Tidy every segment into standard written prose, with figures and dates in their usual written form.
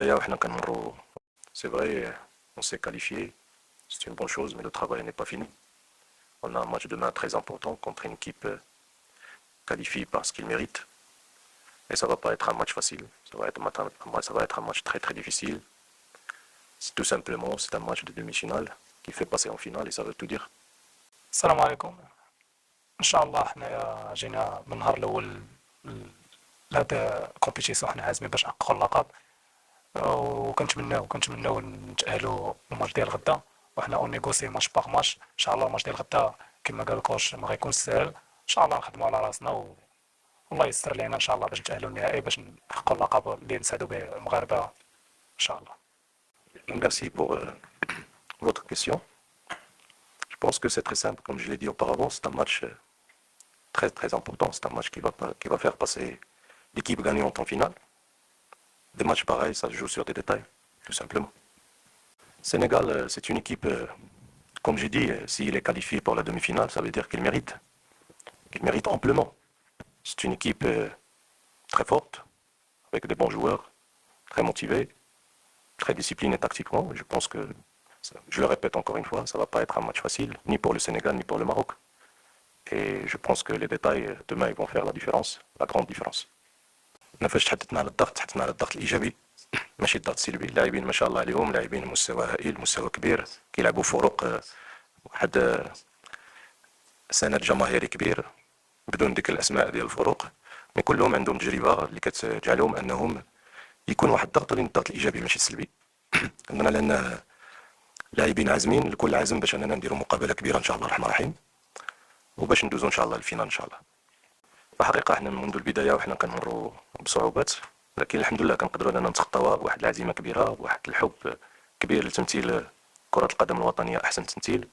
D'ailleurs, c'est vrai, on s'est qualifié, c'est une bonne chose, mais le travail n'est pas fini. On a un match demain très important contre une équipe qualifiée parce qu'il mérite. Et ça va pas être un match facile. Ça va être un match très très difficile. C'est tout simplement, c'est un match de demi-finale qui fait passer en finale et ça veut tout dire. السلام عليكم. ان شاء الله حنايا جينا من النهار الاول لهذا كومبيتيسيون حنا عازمين باش نحققوا اللقب، وكنتمناو نتاهلوا الماتش ديال غدا، وحنا اون نيغوسي ماتش باغ ماتش. ان شاء الله الماتش ديال غدا كما قال الكوش ما غيكونش سهل، ان شاء الله نخدموا على راسنا والله يسر لينا ان شاء الله باش نتاهلوا النهائي باش نحققوا اللقب اللي نسعدوا به المغاربه ان شاء الله. Merci pour votre question. Je pense que c'est très simple, comme je l'ai dit auparavant, c'est un match très très important. C'est un match qui va faire passer l'équipe gagnante en finale. Des matchs pareils, ça se joue sur des détails, tout simplement. Sénégal, c'est une équipe, comme j'ai dit, s'il est qualifié pour la demi-finale, ça veut dire qu'il mérite amplement. C'est une équipe très forte, avec des bons joueurs, très motivés, très disciplinés tactiquement. Je pense que, je le répète encore une fois, ça ne va pas être un match facile, ni pour le Sénégal, ni pour le Maroc. Et je pense que les détails, demain, ils vont faire la différence, la grande différence. نفاش تحدثنا على الضغط، تحدثنا على الضغط الايجابي ماشي الضغط السلبي. اللاعبين ما شاء الله عليهم لاعبين مستوى هائل، مستوى كبير، كيلعبوا فرق واحد سند جماهيري كبير بدون ذكر الاسماء ديال الفرق، مي كلهم عندهم تجربه اللي كتجعلهم انهم يكون واحد الضغط، ولكن الضغط الايجابي ماشي السلبي. عندنا لان لاعبين عازمين، الكل عازم باش اننا نديروا مقابله كبيره ان شاء الله الرحمن الرحيم، وباش ندوزوا ان شاء الله للفينال ان شاء الله. الحقيقه احنا منذ البدايه وحنا كنمروا بصعوبات، لكن الحمد لله كنقدروا اننا نتخطاوها بواحد العزيمه كبيره، بواحد الحب كبير لتمثيل كره القدم الوطنيه احسن تمثيل،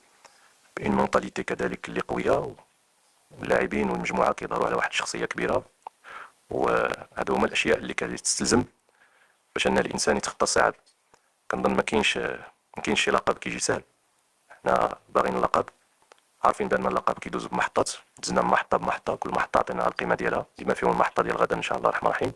بان مونطاليتي كذلك اللي قويه، واللاعبين والمجموعه كيظهروا على واحد الشخصيه كبيره. وهذا هما الاشياء اللي كتستلزم باش ان الانسان يتخطى الصعاب. كنظن ما كاينش شي لقب كيجي سهل. حنا باغيين اللقب، عارفين بان اللقب كيدوز بمحطات، دزنا من محطه بمحطه، كل محطه عطينا القيمه ديالها، بما فيهم المحطه ديال غدا ان شاء الله الرحمن الرحيم.